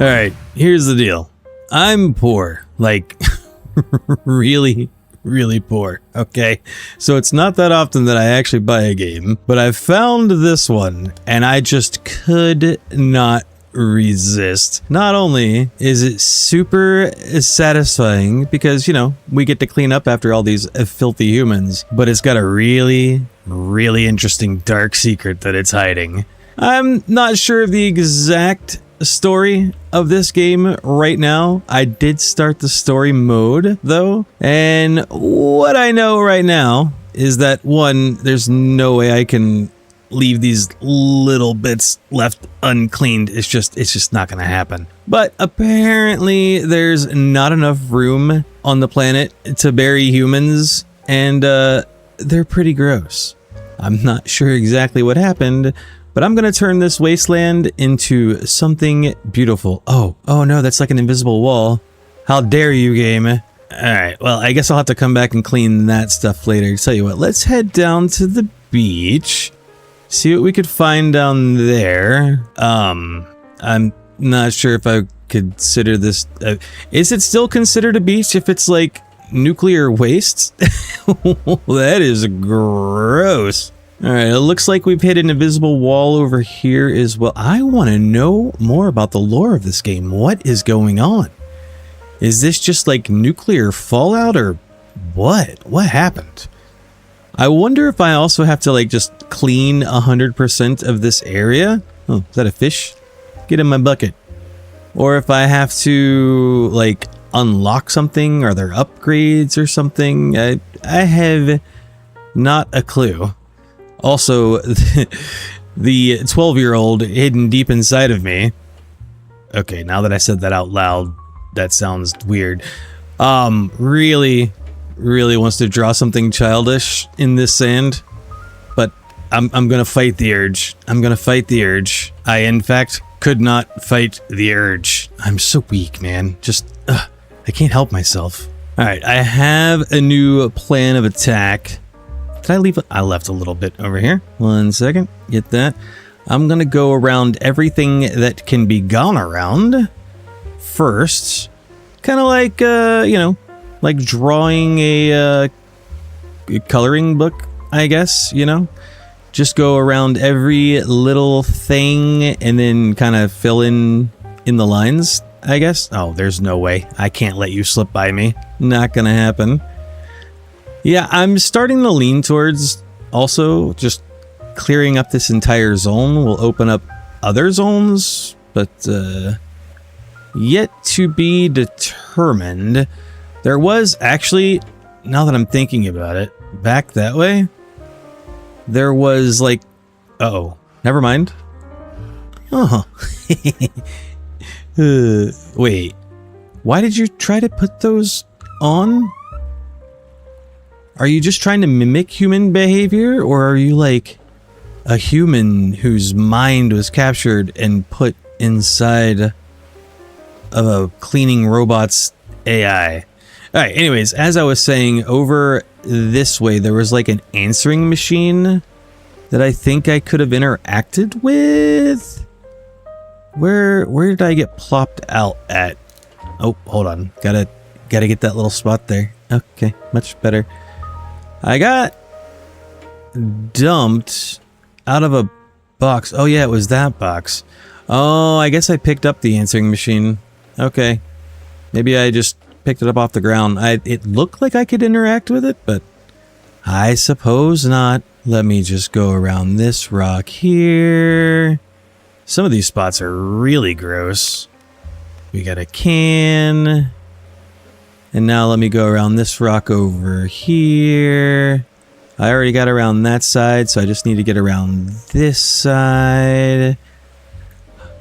Alright, here's the deal. I'm poor. Like, really, really poor. Okay? So it's not that often that I actually buy a game, but I found this one, and I just could not resist. Not only is it super satisfying because, you know, we get to clean up after all these filthy humans, but it's got a really, really interesting dark secret that it's hiding. I'm not sure of the exact story of this game right now. I did start the story mode though, and what I know right now is that one, there's no way I can leave these little bits left uncleaned. It's just not gonna happen. But apparently there's not enough room on the planet to bury humans, and they're pretty gross. I'm not sure exactly what happened, but I'm gonna turn this wasteland into something beautiful. Oh no, that's like an invisible wall. How dare you, game? Alright, well, I guess I'll have to come back and clean that stuff later. Tell you what, let's head down to the beach. See what we could find down there. I'm not sure if I consider this... is it still considered a beach if it's like nuclear waste? That is gross. Alright, it looks like we've hit an invisible wall over here as well. I want to know more about the lore of this game. What is going on? Is this just like nuclear fallout or what? What happened? I wonder if I also have to like just clean 100% of this area. Oh, is that a fish? Get in my bucket. Or if I have to like unlock something, are there upgrades or something? I have not a clue. Also, the 12-year-old hidden deep inside of me. Okay, now that I said that out loud, that sounds weird. Really wants to draw something childish in this sand, but I'm gonna fight the urge. I'm gonna fight the urge. I, in fact, could not fight the urge. I'm so weak, man. Just, I can't help myself. Alright, I have a new plan of attack. Did I leave? I left a little bit over here. 1 second. Get that. I'm gonna go around everything that can be gone around first. Kind of like, you know, like drawing a coloring book, I guess, you know? Just go around every little thing and then kind of fill in the lines, I guess. Oh, there's no way. I can't let you slip by me. Not gonna happen. Yeah, I'm starting to lean towards also just clearing up this entire zone will open up other zones, but yet to be determined. There was actually, now that I'm thinking about it, back that way, there was like, uh-oh, never mind. Oh, wait, why did you try to put those on? Are you just trying to mimic human behavior, or are you like a human whose mind was captured and put inside of a cleaning robot's AI? Alright, anyways, as I was saying, over this way there was like an answering machine that I think I could have interacted with. Where did I get plopped out at? Oh, hold on. Gotta get that little spot there. Okay, much better. I got dumped out of a box. Oh yeah, it was that box. Oh, I guess I picked up the answering machine. Okay. Maybe I just picked it up off the ground. It looked like I could interact with it, but I suppose not. Let me just go around this rock here. Some of these spots are really gross. We got a can. And now let me go around this rock over here. I already got around that side, so I just need to get around this side.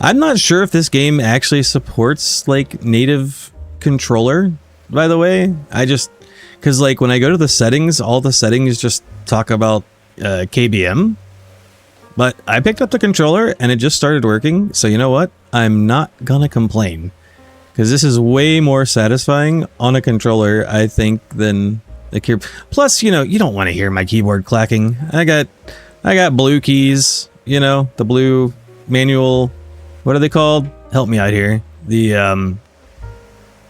I'm not sure if this game actually supports like native controller, by the way. Because like when I go to the settings, all the settings just talk about KBM. But I picked up the controller and it just started working. So you know what? I'm not gonna complain. Because this is way more satisfying on a controller, I think, than the keyboard. Plus, you know, you don't want to hear my keyboard clacking. I got blue keys, you know, the blue manual. What are they called? Help me out here. the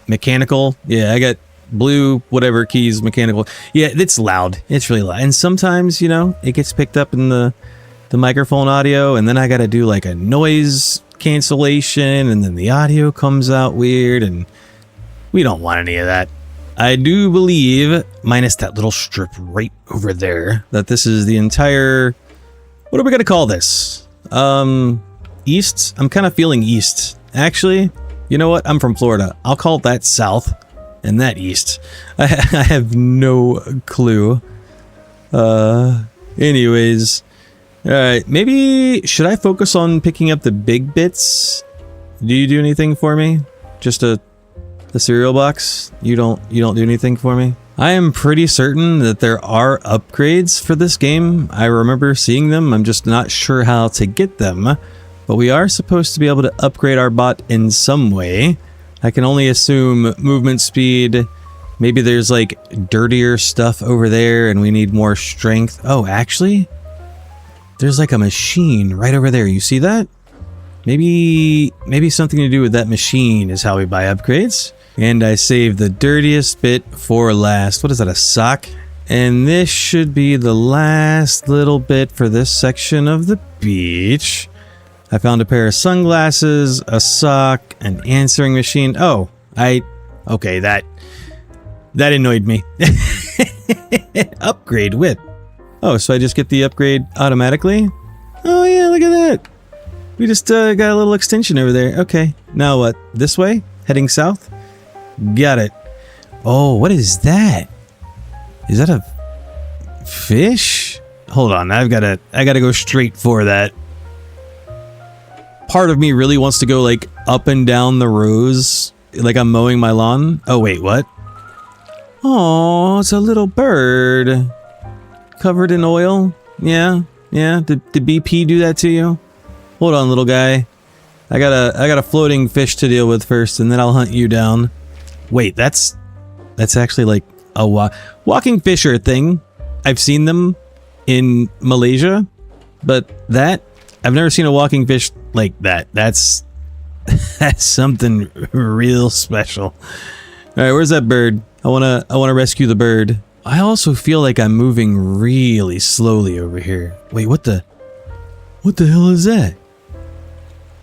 mechanical. Yeah, I got blue whatever keys, mechanical. Yeah, it's loud. It's really loud. And sometimes, you know, it gets picked up in the microphone audio, and then I got to do like a noise cancellation, and then the audio comes out weird, and we don't want any of that. I do believe, minus that little strip right over there, that this is the entire, what are we going to call this? East? I'm kind of feeling east. Actually, you know what? I'm from Florida. I'll call that south and that east. I have no clue. Anyways. Alright, maybe, should I focus on picking up the big bits? Do you do anything for me? Just the cereal box? You don't do anything for me? I am pretty certain that there are upgrades for this game. I remember seeing them. I'm just not sure how to get them. But we are supposed to be able to upgrade our bot in some way. I can only assume movement speed. Maybe there's like dirtier stuff over there and we need more strength. Oh, actually, there's like a machine right over there. You see that? Maybe something to do with that machine is how we buy upgrades. And I saved the dirtiest bit for last. What is that, a sock? And this should be the last little bit for this section of the beach. I found a pair of sunglasses, a sock, an answering machine. Oh, okay, that annoyed me. Upgrade whip. Oh, so I just get the upgrade automatically? Oh yeah, look at that. We just got a little extension over there. Okay, now what? This way? Heading south? Got it. Oh, what is that? Is that a fish? Hold on, I gotta go straight for that. Part of me really wants to go like up and down the rows, like I'm mowing my lawn. Oh wait, what? Oh, it's a little bird. Covered in oil? Yeah. Did BP do that to you? Hold on, little guy. I got a floating fish to deal with first, and then I'll hunt you down. Wait, that's actually like a walking fish are a thing. I've seen them in Malaysia, but I've never seen a walking fish like that. That's something real special. All right, where's that bird? I wanna rescue the bird. I also feel like I'm moving really slowly over here. Wait, what the hell is that?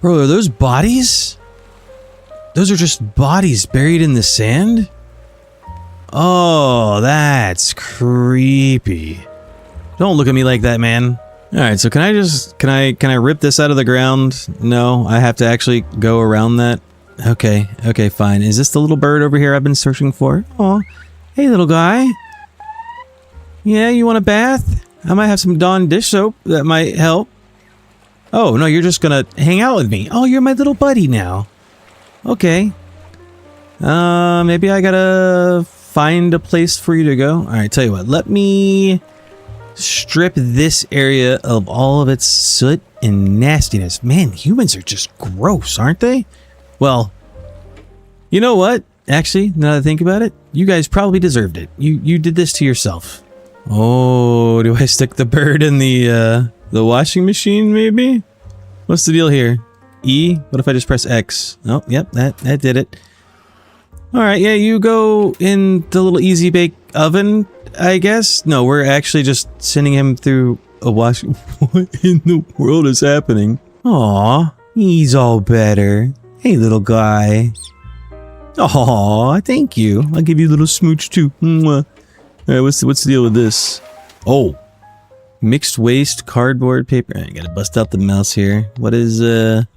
Bro, are those bodies? Those are just bodies buried in the sand? Oh, that's creepy. Don't look at me like that, man. Alright, so can I rip this out of the ground? No, I have to actually go around that. Okay, fine. Is this the little bird over here I've been searching for? Oh, hey little guy. Yeah, you want a bath? I might have some Dawn dish soap that might help. Oh, no, you're just gonna hang out with me. Oh, you're my little buddy now. Okay. Maybe I gotta find a place for you to go. Alright, tell you what, let me strip this area of all of its soot and nastiness. Man, humans are just gross, aren't they? Well, you know what? Actually, now that I think about it, you guys probably deserved it. You did this to yourself. Oh, do I stick the bird in the washing machine, maybe? What's the deal here? E? What if I just press X? Oh, yep, that did it. Alright, yeah, you go in the little easy bake oven, I guess? No, we're actually just sending him through a washing... What in the world is happening? Aw, he's all better. Hey, little guy. Aw, thank you. I'll give you a little smooch too. Mwah. Alright, what's the deal with this? Oh. Mixed waste, cardboard, paper. I gotta bust out the mouse here. What's the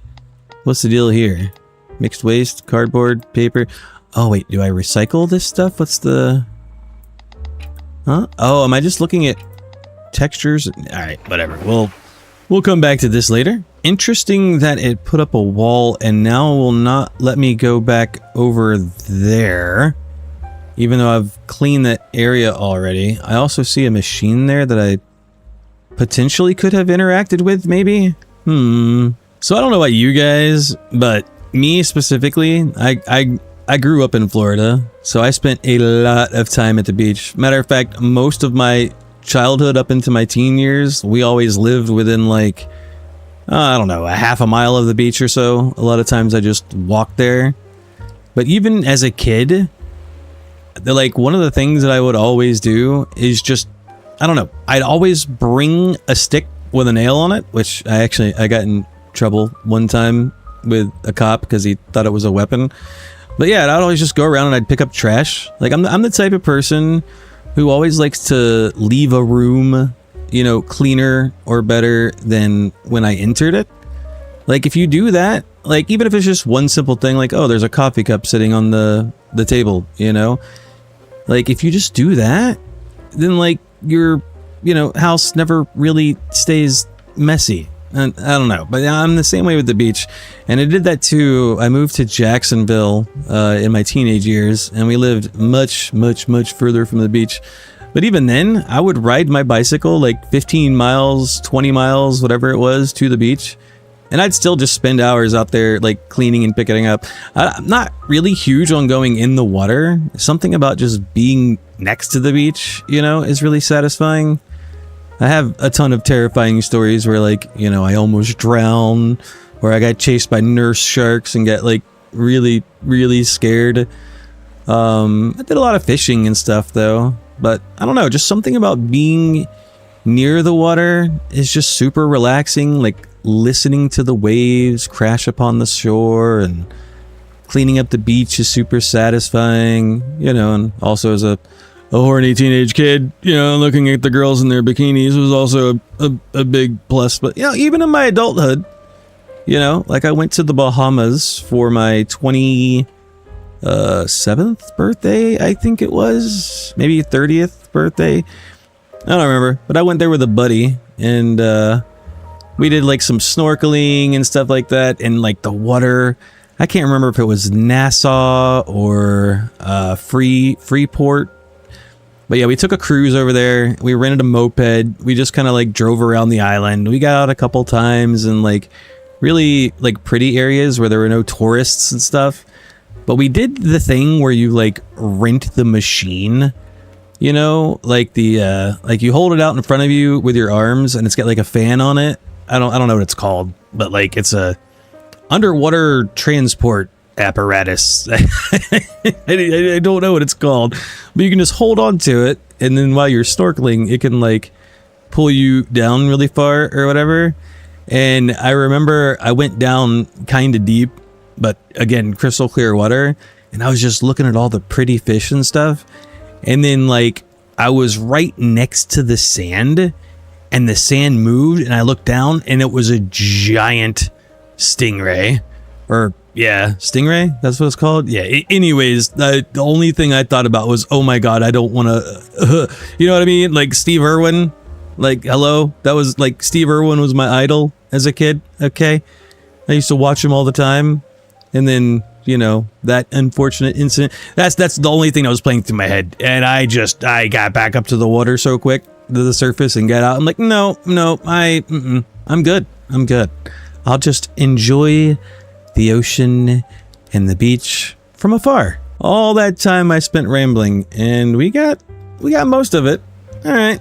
deal here? Mixed waste, cardboard, paper. Oh, wait, do I recycle this stuff? What's the... Huh? Oh, am I just looking at textures? Alright, whatever. We'll come back to this later. Interesting that it put up a wall and now will not let me go back over there. Even though I've cleaned that area already. I also see a machine there that I potentially could have interacted with, maybe? So I don't know about you guys, but me specifically, I grew up in Florida, so I spent a lot of time at the beach. Matter of fact, most of my childhood up into my teen years, we always lived within like I don't know, a half a mile of the beach or so. A lot of times I just walk there. But even as a kid, like one of the things that I would always do is just, I don't know, I'd always bring a stick with a nail on it, which I got in trouble one time with a cop because he thought it was a weapon. But yeah, I'd always just go around and I'd pick up trash. Like I'm the type of person who always likes to leave a room, you know, cleaner or better than when I entered it. Like if you do that, like even if it's just one simple thing, like, oh, there's a coffee cup sitting on the table, you know, like if you just do that, then like your, you know, house never really stays messy. And I don't know, but I'm the same way with the beach. And I did that too. I moved to Jacksonville in my teenage years, and we lived much further from the beach. But even then, I would ride my bicycle like 15 miles, 20 miles, whatever it was, to the beach. And I'd still just spend hours out there like cleaning and picking up. I'm not really huge on going in the water. Something about just being next to the beach, you know, is really satisfying. I have a ton of terrifying stories where like, you know, I almost drowned, or I got chased by nurse sharks and got like really scared. I did a lot of fishing and stuff though. But I don't know, just something about being near the water is just super relaxing, like listening to the waves crash upon the shore, and cleaning up the beach is super satisfying, you know. And also as a horny teenage kid, you know, looking at the girls in their bikinis was also a big plus. But, you know, even in my adulthood, you know, like I went to the Bahamas for my 27th birthday, I think it was, maybe 30th birthday, I don't remember, but I went there with a buddy, and we did like some snorkeling and stuff like that. And like the water, I can't remember if it was Nassau or Freeport, but yeah, we took a cruise over there. We rented a moped. We just kind of like drove around the island. We got out a couple times in like really like pretty areas where there were no tourists and stuff. But we did the thing where you like rent the machine, you know, like the like you hold it out in front of you with your arms, and it's got like a fan on it. I don't know what it's called, but like it's a underwater transport apparatus. I don't know what it's called, but you can just hold on to it, and then while you're snorkeling, it can like pull you down really far or whatever. And I remember I went down kind of deep, but again, crystal clear water, and I was just looking at all the pretty fish and stuff. And then like I was right next to the sand, and the sand moved, and I looked down, and it was a giant stingray. Or yeah, stingray, that's what it's called. Yeah, anyways, the only thing I thought about was, oh my god, I don't want to you know what I mean, like Steve Irwin, like hello, that was like Steve Irwin was my idol as a kid. Okay, I used to watch him all the time. And then, you know, that unfortunate incident, that's the only thing that was playing through my head. And I got back up to the water so quick, to the surface, and got out. I'm like, no, I'm good. I'll just enjoy the ocean and the beach from afar. All that time I spent rambling, and we got most of it. All right,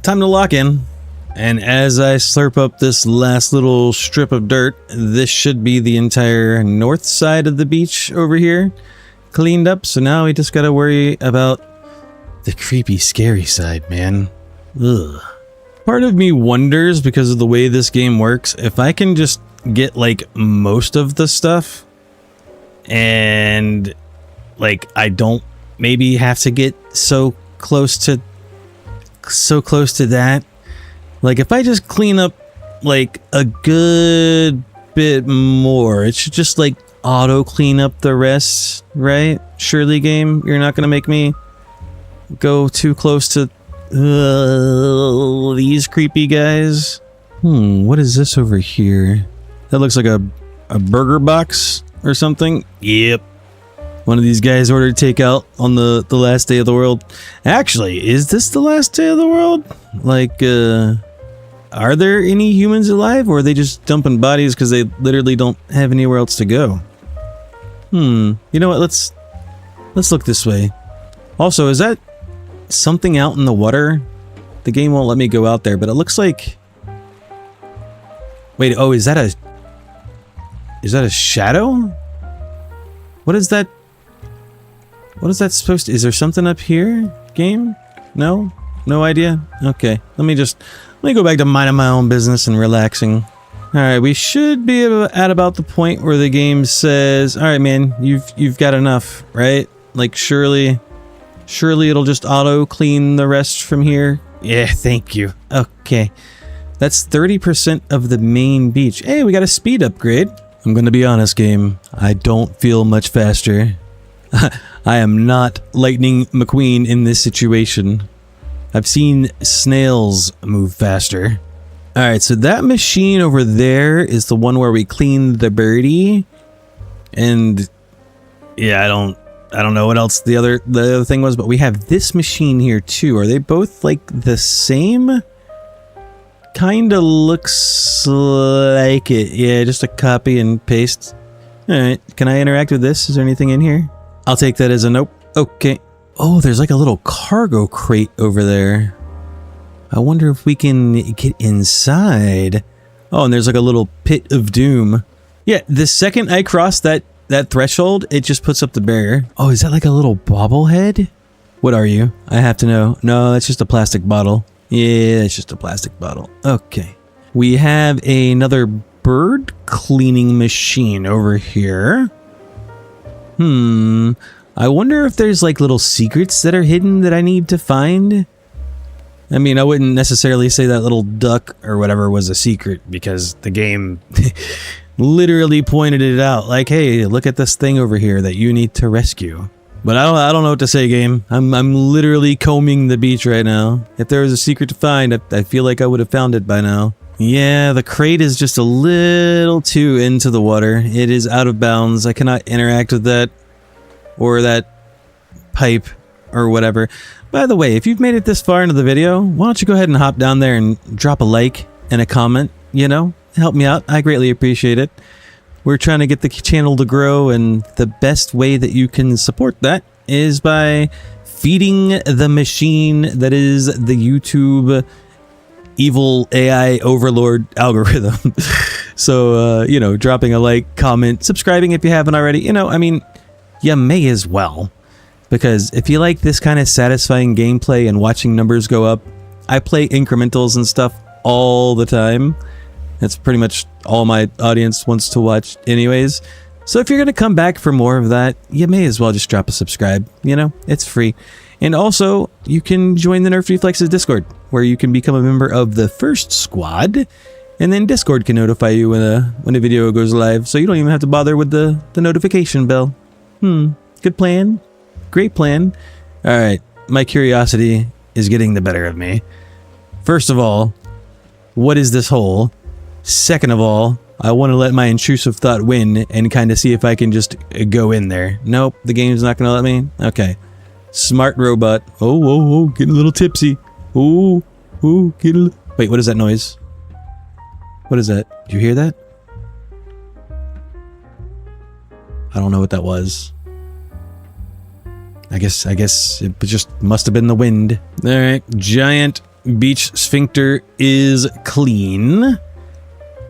time to lock in. And as I slurp up this last little strip of dirt, this should be the entire north side of the beach over here cleaned up. So now we just gotta worry about the creepy, scary side, man. Ugh. Part of me wonders, because of the way this game works, if I can just get like most of the stuff, and like I don't maybe have to get so close to that. Like if I just clean up like a good bit more, it should just like auto clean up the rest, right? Surely, game, you're not gonna make me go too close to these creepy guys. What is this over here? That looks like a burger box or something. Yep. One of these guys ordered takeout on the last day of the world. Actually, is this the last day of the world? Like, are there any humans alive, or are they just dumping bodies because they literally don't have anywhere else to go? You know what? Let's look this way. Also, is that something out in the water? The game won't let me go out there, but it looks like Wait, oh, is that a shadow? What is that? What is that supposed to... Is there something up here, game? No? No idea? Okay, let me go back to minding my own business and relaxing. Alright, we should be at about the point where the game says, alright man, you've got enough, right? Like surely it'll just auto clean the rest from here. Yeah, thank you. Okay. That's 30% of the main beach. Hey, we got a speed upgrade. I'm gonna be honest, game. I don't feel much faster. I am not Lightning McQueen in this situation. I've seen snails move faster. Alright, so that machine over there is the one where we clean the birdie. And yeah, I don't know what else the other thing was, but we have this machine here too. Are they both like the same? Kinda looks like it. Yeah, just a copy and paste. Alright, can I interact with this? Is there anything in here? I'll take that as a nope. Okay. Oh, there's like a little cargo crate over there. I wonder if we can get inside. Oh, and there's like a little pit of doom. Yeah, the second I cross that threshold, it just puts up the barrier. Oh, is that like a little bobblehead? What are you? I have to know. No, that's just a plastic bottle. Yeah, it's just a plastic bottle. Okay. We have another bird cleaning machine over here. I wonder if there's like little secrets that are hidden that I need to find. I mean, I wouldn't necessarily say that little duck or whatever was a secret because the game literally pointed it out. Like, hey, look at this thing over here that you need to rescue. But I don't know what to say, game. I'm literally combing the beach right now. If there was a secret to find, I feel like I would have found it by now. Yeah, the crate is just a little too into the water. It is out of bounds. I cannot interact with that or that pipe or whatever. By the way, if you've made it this far into the video, why don't you go ahead and hop down there and drop a like and a comment, you know? Help me out. I greatly appreciate it. We're trying to get the channel to grow, and the best way that you can support that is by feeding the machine that is the YouTube evil AI overlord algorithm. So, you know, dropping a like, comment, subscribing if you haven't already. You know, I mean, you may as well. Because if you like this kind of satisfying gameplay and watching numbers go up, I play incrementals and stuff all the time. That's pretty much all my audience wants to watch anyways. So if you're going to come back for more of that, you may as well just drop a subscribe. You know, it's free. And also, you can join the Nerfed Reflexes Discord, where you can become a member of the first squad. And then Discord can notify you when a video goes live, so you don't even have to bother with the notification bell. Good plan. Great plan. Alright, my curiosity is getting the better of me. First of all, what is this hole? Second of all, I want to let my intrusive thought win and kind of see if I can just go in there. Nope, the game's not going to let me? Okay. Smart robot. Oh, getting a little tipsy. Oh, getting a little... Wait, what is that noise? What is that? Did you hear that? I don't know what that was. I guess it just must have been the wind. Alright, giant beach sphincter is clean.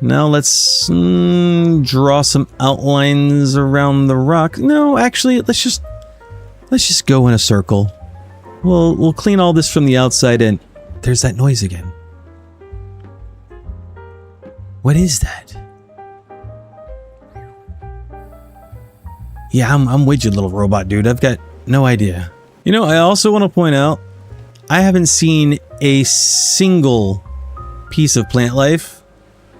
Now let's draw some outlines around the rock. No, actually, let's just go in a circle. We'll clean all this from the outside and there's that noise again. What is that? Yeah, I'm with you, little robot dude. I've got no idea. You know, I also want to point out, I haven't seen a single piece of plant life.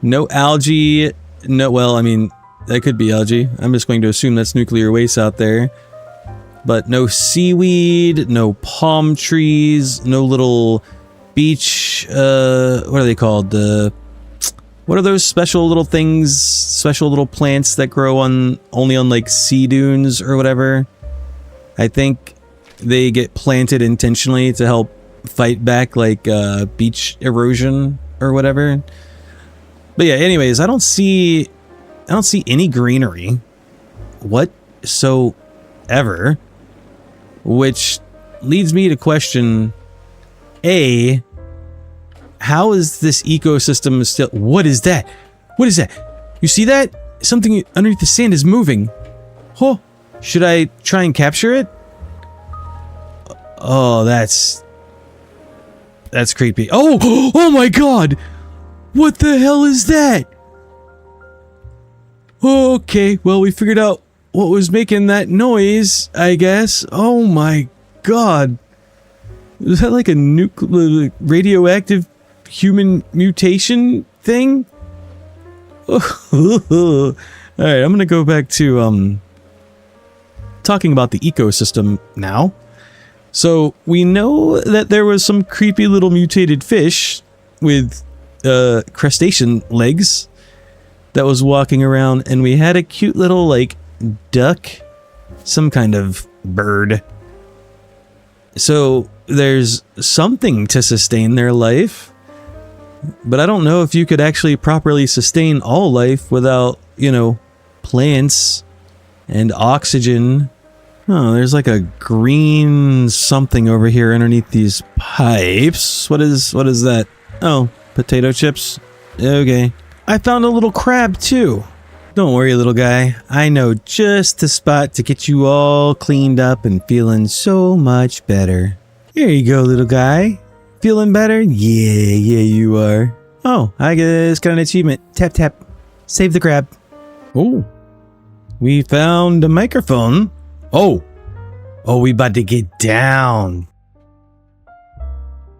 No algae. No, well, I mean, that could be algae. I'm just going to assume that's nuclear waste out there. But no seaweed, no palm trees, no little beach, what are they called? What are those special little things, special little plants that grow only on like sea dunes or whatever? I think they get planted intentionally to help fight back like beach erosion or whatever. But yeah, anyways, I don't see any greenery whatsoever, which leads me to question, A, how is this ecosystem still... What is that? What is that? You see that? Something underneath the sand is moving. Oh, should I try and capture it? Oh, that's creepy. Oh, oh my God! What the hell is that? Okay, well, we figured out what was making that noise, I guess. Oh my God. Was that like a radioactive human mutation thing? Alright, I'm gonna go back to, talking about the ecosystem now. So, we know that there was some creepy little mutated fish with, crustacean legs that was walking around, and we had a cute little, like, duck, some kind of bird. So, there's something to sustain their life, but I don't know if you could actually properly sustain all life without, you know, plants and oxygen. Oh, there's like a green something over here underneath these pipes. What is that? Oh, potato chips? Okay. I found a little crab too. Don't worry, little guy. I know just the spot to get you all cleaned up and feeling so much better. Here you go, little guy. Feeling better? Yeah, you are. Oh, I just got an achievement. Tap, tap. Save the crab. Oh. We found a microphone. Oh. Oh, we about to get down.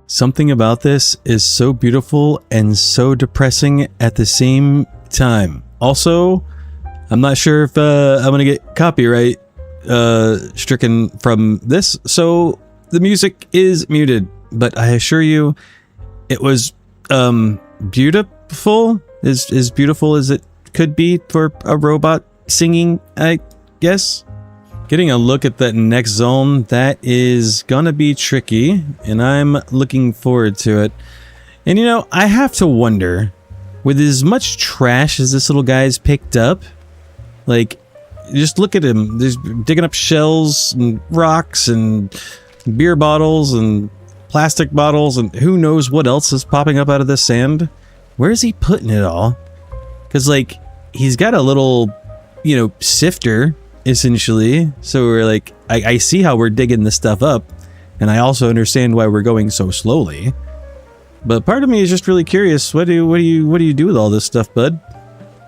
Something about this is so beautiful and so depressing at the same time. Also, I'm not sure if I'm gonna get copyright stricken from this, so the music is muted. But I assure you, it was beautiful, as beautiful as it could be for a robot singing, I guess. Getting a look at that next zone, that is gonna be tricky, and I'm looking forward to it. And you know, I have to wonder, with as much trash as this little guy's picked up, like, just look at him. There's digging up shells and rocks and beer bottles and plastic bottles and who knows what else is popping up out of the sand. Where is he putting it all? Because, like, he's got a little, you know, sifter, essentially. So we're like, I see how we're digging this stuff up, and I also understand why we're going so slowly. But part of me is just really curious. What do you do with all this stuff, bud?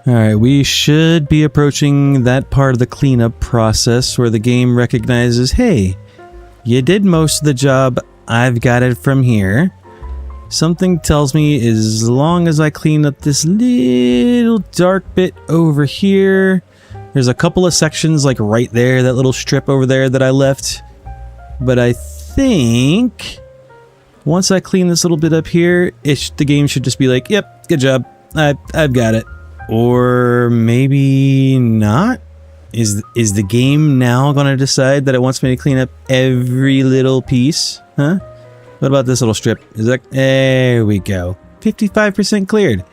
All right, we should be approaching that part of the cleanup process where the game recognizes, hey, you did most of the job. I've got it from here. Something tells me as long as I clean up this little dark bit over here, there's a couple of sections like right there, that little strip over there that I left. But I think once I clean this little bit up here, the game should just be like, yep, good job. I've got it. Or maybe not? Is the game now going to decide that it wants me to clean up every little piece? Huh? What about this little strip? Is that... There we go. 55% cleared.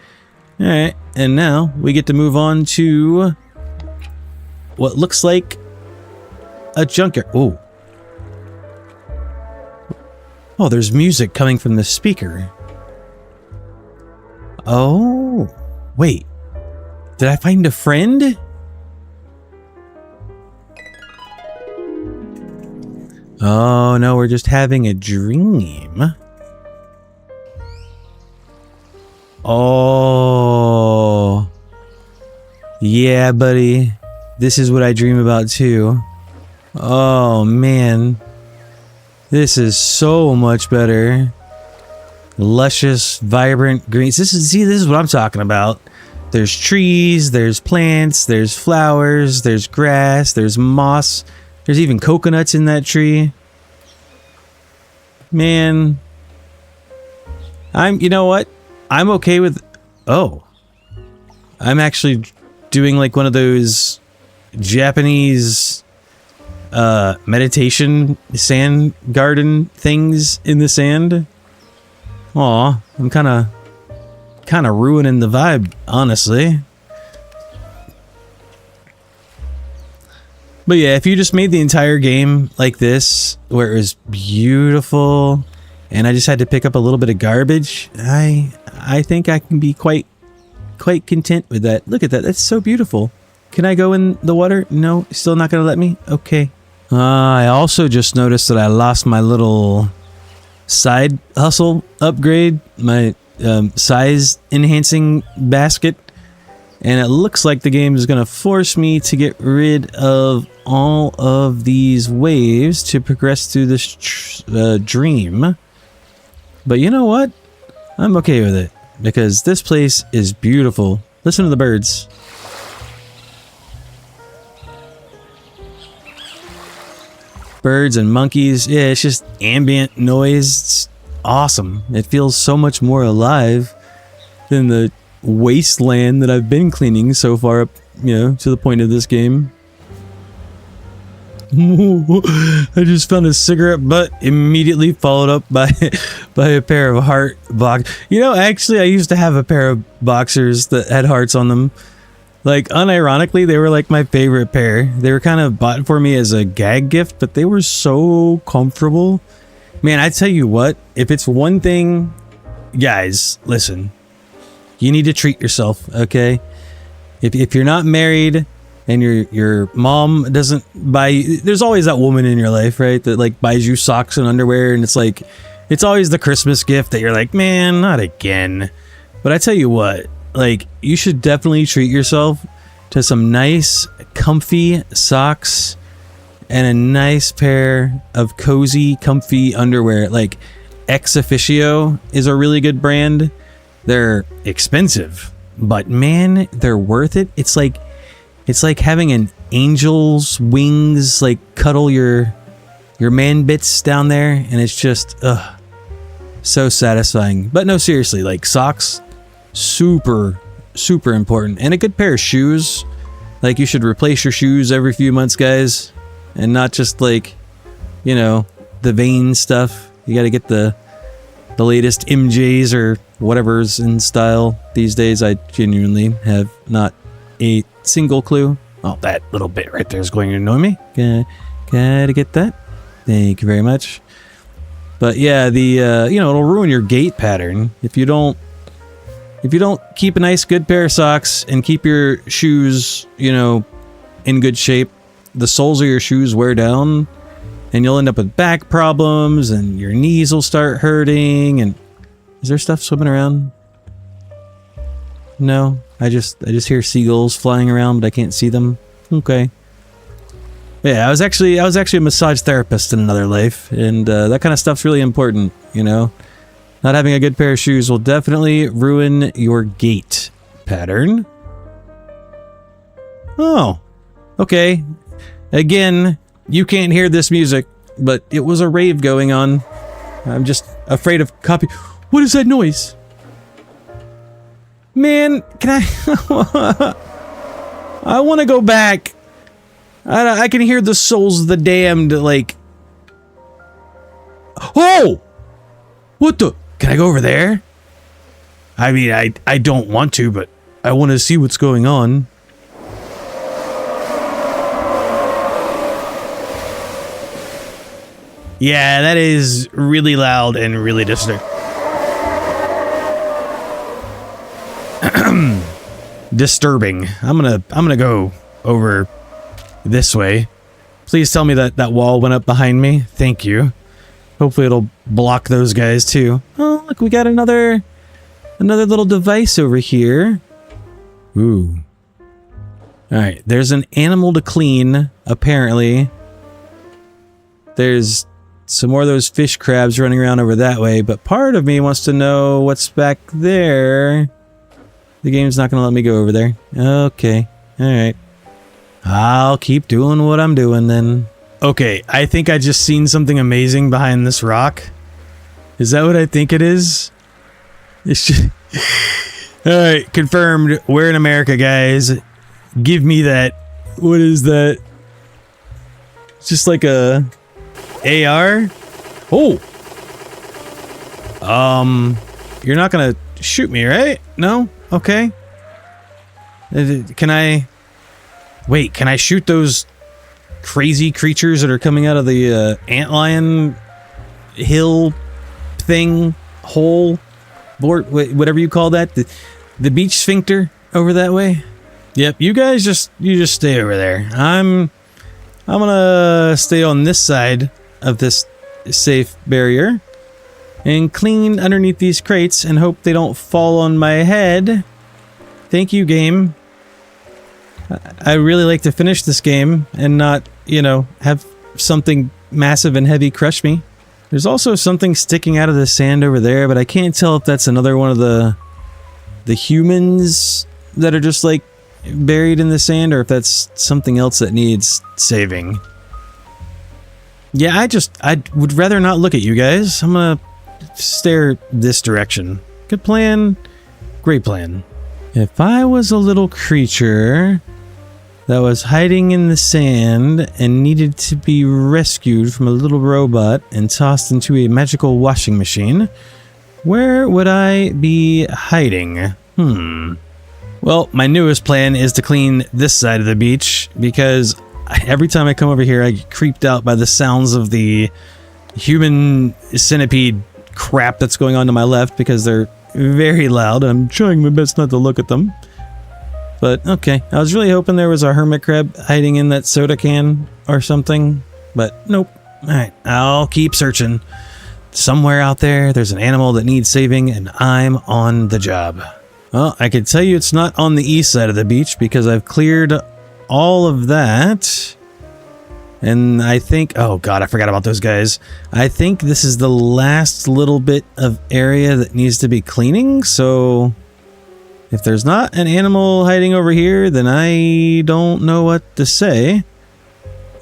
Alright, and now we get to move on to what looks like a junkyard. Oh. Oh, there's music coming from the speaker. Oh. Wait. Did I find a friend? Oh, no, we're just having a dream. Oh. Yeah, buddy. This is what I dream about, too. Oh, man. This is so much better. Luscious, vibrant greens. This is what I'm talking about. There's trees, there's plants, there's flowers, there's grass, there's moss. There's even coconuts in that tree. Man. You know what? I'm okay with... Oh. I'm actually doing like one of those Japanese meditation sand garden things in the sand. Aw, I'm kind of ruining the vibe, honestly. But yeah, if you just made the entire game like this, where it was beautiful, and I just had to pick up a little bit of garbage, I think I can be quite quite content with that. Look at that. That's so beautiful. Can I go in the water? No, still not going to let me? Okay. I also just noticed that I lost my little side hustle upgrade, my size enhancing basket. And it looks like the game is going to force me to get rid of all of these waves to progress through this dream. But you know what? I'm okay with it because this place is beautiful. Listen to the birds. Birds and monkeys. Yeah, it's just ambient noise. It's awesome. It feels so much more alive than the wasteland that I've been cleaning so far up, you know, to the point of this game. I just found a cigarette butt immediately followed up by a pair of heart box. You know, actually I used to have a pair of boxers that had hearts on them. Like, unironically, they were like my favorite pair. They were kind of bought for me as a gag gift, but they were so comfortable. Man, I tell you what, if it's one thing, guys, listen. You need to treat yourself, okay? If you're not married and your mom doesn't buy you, there's always that woman in your life, right? That like buys you socks and underwear, and it's like, it's always the Christmas gift that you're like, man, not again. But I tell you what, like, you should definitely treat yourself to some nice, comfy socks and a nice pair of cozy, comfy underwear. Like, Ex Officio is a really good brand. They're expensive, but man, they're worth it. It's like having an angel's wings, like, cuddle your man bits down there, and it's just, so satisfying. But no, seriously, like, socks, super important. And a good pair of shoes. Like, you should replace your shoes every few months, guys, and not just, like, you know, the Vane stuff. You got to get the latest MJs or whatever's in style these days. I genuinely have not a single clue. Oh, that little bit right there is going to annoy me. Gotta get that. Thank you very much. But yeah, the you know, it'll ruin your gait pattern if you don't keep a nice good pair of socks and keep your shoes, you know, in good shape. The soles of your shoes wear down and you'll end up with back problems and your knees will start hurting. And is there stuff swimming around? No, I just hear seagulls flying around, but I can't see them. Okay. Yeah, I was actually a massage therapist in another life, and that kind of stuff's really important, you know. Not having a good pair of shoes will definitely ruin your gait pattern. Oh, okay. Again, you can't hear this music, but it was a rave going on. I'm just afraid of copy. What is that noise? Man, can I... I want to go back. I can hear the souls of the damned, like... Oh! What the... Can I go over there? I mean, I don't want to, but I want to see what's going on. Yeah, that is really loud and really disturbing. Disturbing. I'm gonna go over this way. Please tell me that that wall went up behind me. Thank you. Hopefully it'll block those guys too. Oh, look, we got another little device over here. Ooh. Alright, there's an animal to clean, apparently. There's some more of those fish crabs running around over that way, but part of me wants to know what's back there. The game's not gonna let me go over there. Okay, alright. I'll keep doing what I'm doing then. Okay, I think I just seen something amazing behind this rock. Is that what I think it is? It's just... Alright, confirmed. We're in America, guys. Give me that. What is that? It's just like a... AR? Oh! You're not gonna shoot me, right? No? Okay. Can I... Wait, can I shoot those crazy creatures that are coming out of the antlion hill thing? Hole? Whatever you call that? the beach sphincter over that way. Yep, you guys just stay over there. I'm gonna stay on this side of this safe barrier and clean underneath these crates and hope they don't fall on my head. Thank you, game. I really like to finish this game and not, you know, have something massive and heavy crush me. There's also something sticking out of the sand over there, but I can't tell if that's another one of the humans that are just like buried in the sand, or if that's something else that needs saving. Yeah, I would rather not look at you guys. I'm gonna stare this direction. Good plan. Great plan. If I was a little creature that was hiding in the sand and needed to be rescued from a little robot and tossed into a magical washing machine, where would I be hiding? Well, my newest plan is to clean this side of the beach, because every time I come over here, I get creeped out by the sounds of the human centipede crap that's going on to my left, because they're very loud. I'm trying my best not to look at them. But, okay. I was really hoping there was a hermit crab hiding in that soda can or something, but nope. Alright, I'll keep searching. Somewhere out there, there's an animal that needs saving, and I'm on the job. Well, I can tell you it's not on the east side of the beach, because I've cleared all of that. And I think, oh god, I forgot about those guys. I think this is the last little bit of area that needs to be cleaning, so if there's not an animal hiding over here, then I don't know what to say.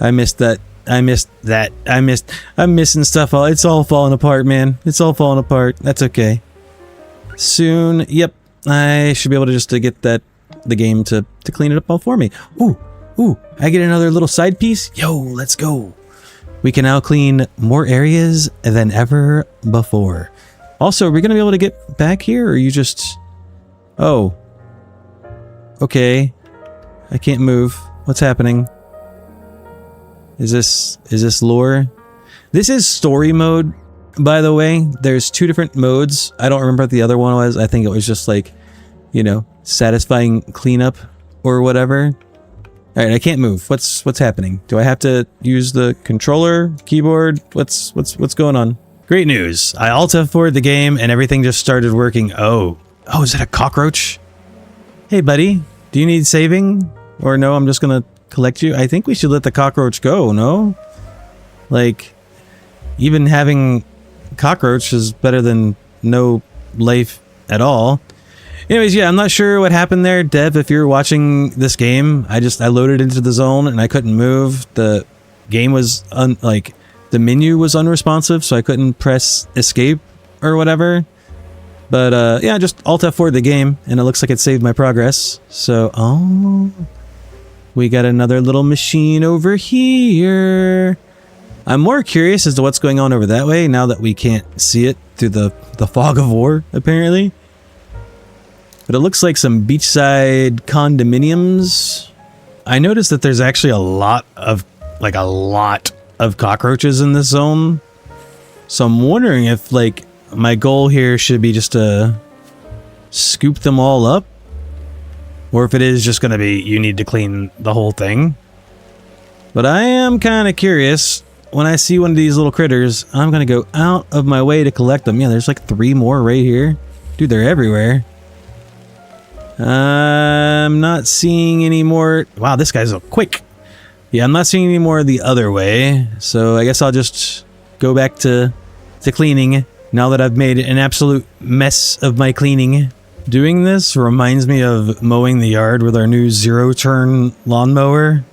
I missed that. I'm missing stuff. It's all falling apart, man. It's all falling apart. That's okay. Soon, yep. I should be able to just to get the game to clean it up all for me. Ooh, I get another little side piece. Yo, let's go. We can now clean more areas than ever before. Also, are we going to be able to get back here, or are you just... Oh. Okay. I can't move. What's happening? Is this lore? This is story mode, by the way. There's two different modes. I don't remember what the other one was. I think it was just like, you know, satisfying cleanup or whatever. All right, I can't move. What's happening? Do I have to use the controller, keyboard? What's going on? Great news. I Alt F4'd the game and everything just started working. Oh, is that a cockroach? Hey, buddy. Do you need saving? Or no, I'm just gonna collect you? I think we should let the cockroach go, no? Like, even having cockroach is better than no life at all. Anyways, yeah, I'm not sure what happened there. Dev, if you're watching this game, I loaded into the zone and I couldn't move. The game was, the menu was unresponsive, so I couldn't press escape or whatever. But, yeah, just Alt F4 the game, and it looks like it saved my progress. So, oh, we got another little machine over here. I'm more curious as to what's going on over that way now that we can't see it through the fog of war, apparently. But it looks like some beachside condominiums. I noticed that there's actually a lot of cockroaches in this zone. So I'm wondering if, like, my goal here should be just to scoop them all up. Or if it is just going to be, you need to clean the whole thing. But I am kind of curious. When I see one of these little critters, I'm going to go out of my way to collect them. Yeah, there's like 3 more right here. Dude, they're everywhere. I'm not seeing any more. Wow, this guy's so quick. Yeah, I'm not seeing any more the other way. So I guess I'll just go back to cleaning now that I've made an absolute mess of my cleaning. Doing this reminds me of mowing the yard with our new zero-turn lawnmower.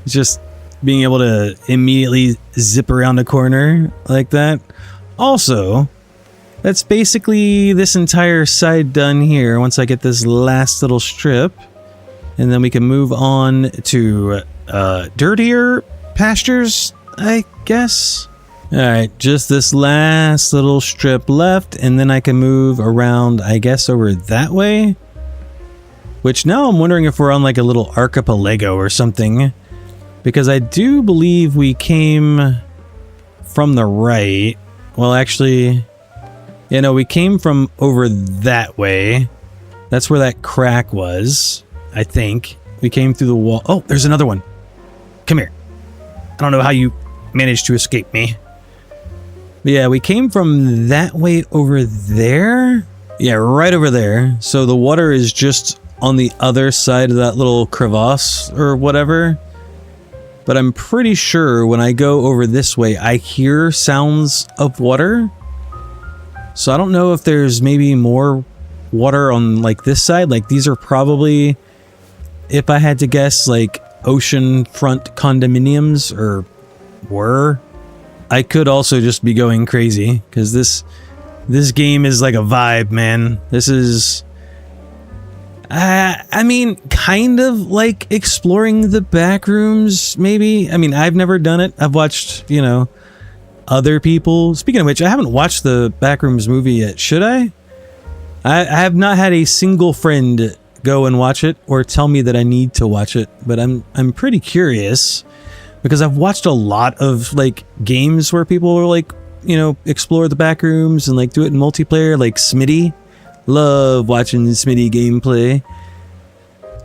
It's just being able to immediately zip around a corner like that. Also, that's basically this entire side done here once I get this last little strip. And then we can move on to dirtier pastures, I guess. Alright, just this last little strip left, and then I can move around, I guess, over that way. Which now I'm wondering if we're on like a little archipelago or something. Because I do believe we came from the right. Well, actually, you know, we came from over that way. That's where that crack was, I think. We came through the wall. Oh, there's another one. Come here. I don't know how you managed to escape me. But yeah, we came from that way over there. Yeah, right over there. So the water is just on the other side of that little crevasse or whatever. But I'm pretty sure when I go over this way, I hear sounds of water. So I don't know if there's maybe more water on like this side. Like these are probably, if I had to guess, like oceanfront condominiums or were. I could also just be going crazy because this game is like a vibe, man. This is, I mean, kind of like exploring the back rooms, maybe. I mean, I've never done it. I've watched, you know, other people. Speaking of which, I haven't watched the Backrooms movie yet. Should I? I have not had a single friend go and watch it or tell me that I need to watch it, but I'm pretty curious because I've watched a lot of like games where people are like, you know, explore the back rooms and like do it in multiplayer, like Smitty. Love watching Smitty gameplay.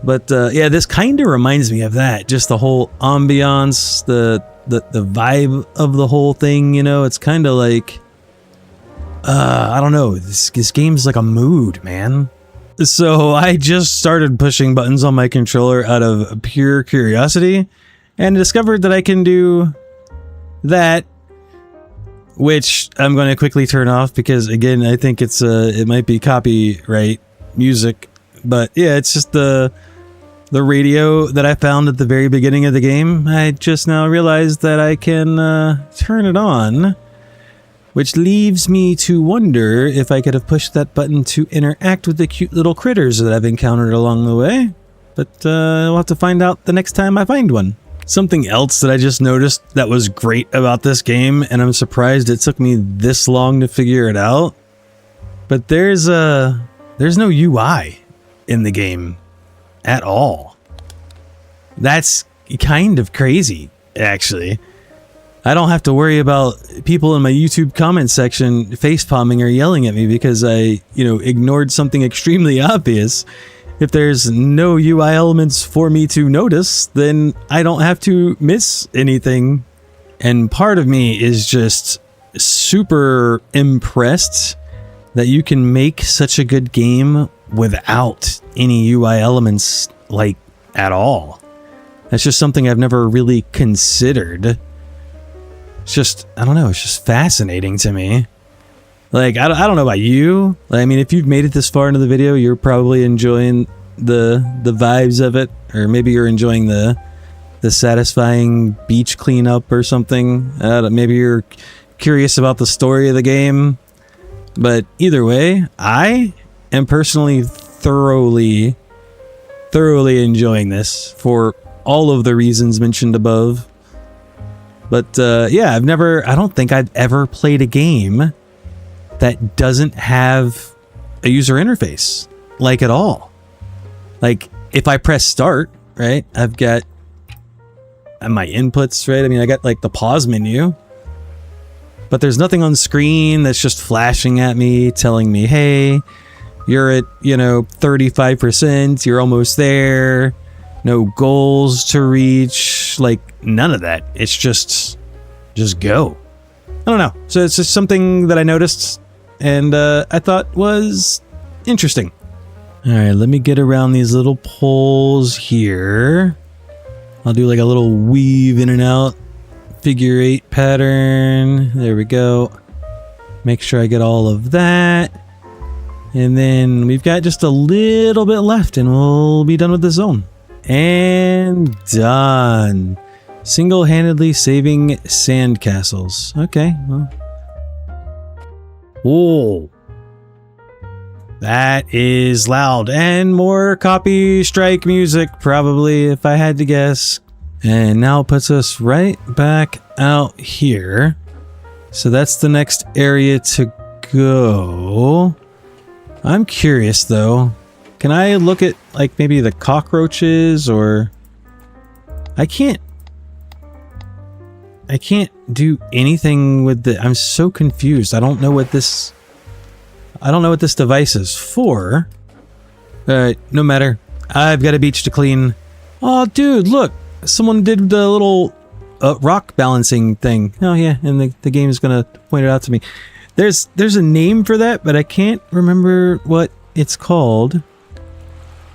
But yeah, this kind of reminds me of that. Just the whole ambiance, the vibe of the whole thing, you know, it's kind of like, I don't know, this game's like a mood, man. So I just started pushing buttons on my controller out of pure curiosity and discovered that I can do that, which I'm going to quickly turn off because, again, I think it's it might be copyright music. But yeah, it's just the radio that I found at the very beginning of the game. I just now realized that I can turn it on, which leaves me to wonder if I could have pushed that button to interact with the cute little critters that I've encountered along the way. But we'll have to find out the next time I find one. Something else that I just noticed that was great about this game, and I'm surprised it took me this long to figure it out, but there's no UI in the game at all. That's kind of crazy, actually. I don't have to worry about people in my YouTube comment section facepalming or yelling at me because I, you know, ignored something extremely obvious. If there's no UI elements for me to notice, then I don't have to miss anything. And part of me is just super impressed that you can make such a good game without any UI elements, like, at all. That's just something I've never really considered. It's just, I don't know, it's just fascinating to me. Like, I don't know about you. I mean, if you've made it this far into the video, you're probably enjoying the vibes of it. Or maybe you're enjoying the satisfying beach cleanup or something. Maybe you're curious about the story of the game. But either way, I am personally thoroughly enjoying this for all of the reasons mentioned above. But yeah, I don't think I've ever played a game that doesn't have a user interface, like, at all. Like, if I press start, right, I've got my inputs, right? I mean, I got like the pause menu, but there's nothing on screen that's just flashing at me, telling me, hey, you're at, you know, 35%, you're almost there, no goals to reach, like, none of that. It's just go. I don't know. So it's just something that I noticed and I thought was interesting. All right, let me get around these little poles here. I'll do like a little weave in and out, figure 8 pattern. There we go. Make sure I get all of that. And then we've got just a little bit left and we'll be done with the zone. And done. Single-handedly saving sand castles. Okay, well. Whoa. That is loud. And more copy strike music, probably, if I had to guess. And now it puts us right back out here. So that's the next area to go. I'm curious, though. Can I look at, like, maybe the cockroaches, or... I can't do anything with the... I'm so confused. I don't know what this device is for. Alright, no matter. I've got a beach to clean. Oh, dude, look! Someone did the little rock balancing thing. Oh, yeah, and the game is gonna point it out to me. There's a name for that, but I can't remember what it's called.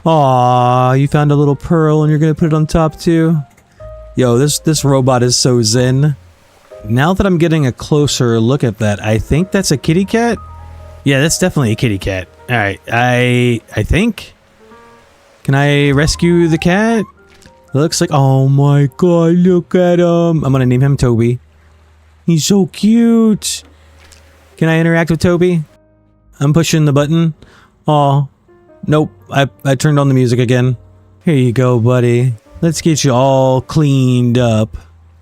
Aw, you found a little pearl and you're gonna put it on top too? Yo, this robot is so zen. Now that I'm getting a closer look at that, I think that's a kitty cat? Yeah, that's definitely a kitty cat. Alright, I think? Can I rescue the cat? It looks like... Oh my god, look at him! I'm gonna name him Toby. He's so cute! Can I interact with Toby? I'm pushing the button. Aw. Nope, I turned on the music again. Here you go, buddy. Let's get you all cleaned up.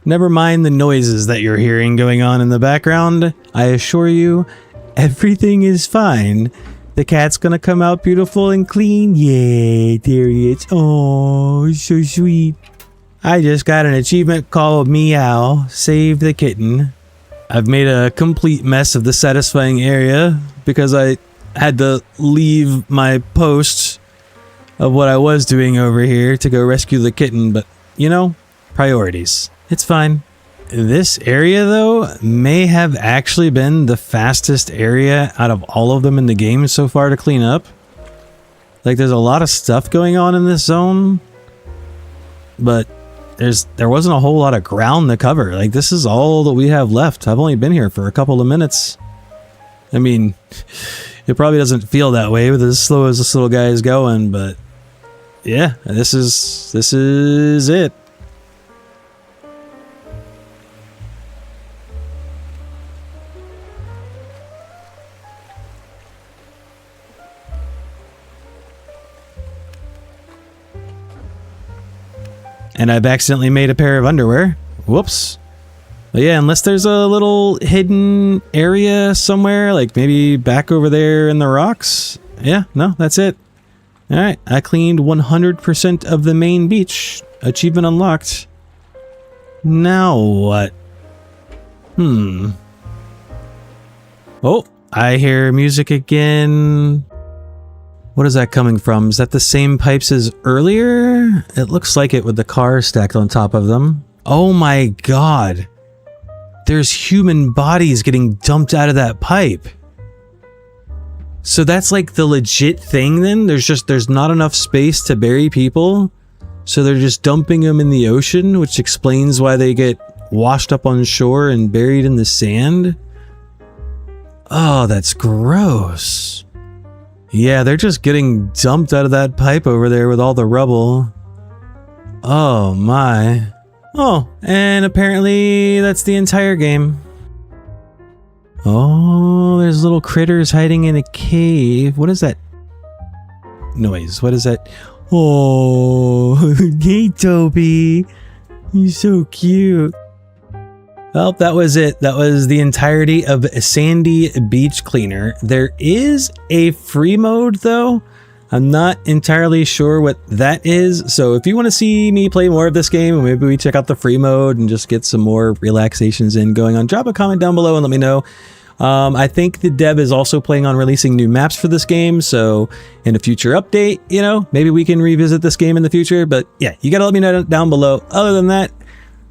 Never mind the noises that you're hearing going on in the background. I assure you, everything is fine. The cat's gonna come out beautiful and clean. Yeah, there he is. Oh, so sweet. I just got an achievement called Meow. Save the kitten. I've made a complete mess of the satisfying area because I had to leave my post of what I was doing over here to go rescue the kitten, but you know, priorities. It's fine. This area though may have actually been the fastest area out of all of them in the game so far to clean up. Like there's a lot of stuff going on in this zone, but there wasn't a whole lot of ground to cover. Like this is all that we have left. I've only been here for a couple of minutes. I mean, it probably doesn't feel that way with as slow as this little guy is going, but yeah, this is it. And I've accidentally made a pair of underwear. Whoops. But yeah, unless there's a little hidden area somewhere, like maybe back over there in the rocks. Yeah, no, that's it. Alright, I cleaned 100% of the main beach. Achievement unlocked. Now what? Oh, I hear music again. What is that coming from? Is that the same pipes as earlier? It looks like it with the cars stacked on top of them. Oh my god. There's human bodies getting dumped out of that pipe. So that's like the legit thing then? There's not enough space to bury people? So they're just dumping them in the ocean, which explains why they get washed up on shore and buried in the sand? Oh, that's gross. Yeah, they're just getting dumped out of that pipe over there with all the rubble. Oh my. Oh, and apparently that's the entire game. Oh, there's little critters hiding in a cave. What is that noise? What is that? Oh, hey Toby. You're so cute. Well, that was it. That was the entirety of S.A.N.D.Y Beach Cleaner. There is a free mode though. I'm not entirely sure what that is. So if you want to see me play more of this game, maybe we check out the free mode and just get some more relaxations in going on, drop a comment down below and let me know. I think the dev is also planning on releasing new maps for this game. So in a future update, you know, maybe we can revisit this game in the future, but yeah, you gotta let me know down below. Other than that,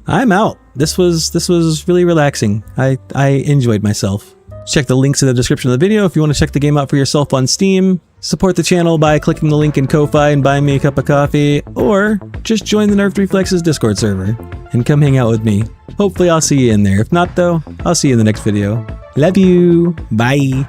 I'm out. This was really relaxing. I enjoyed myself. Check the links in the description of the video if you want to check the game out for yourself on Steam. Support the channel by clicking the link in Ko-Fi and buying me a cup of coffee, or just join the Nerfed Reflexes Discord server and come hang out with me. Hopefully I'll see you in there. If not though, I'll see you in the next video. Love you. Bye.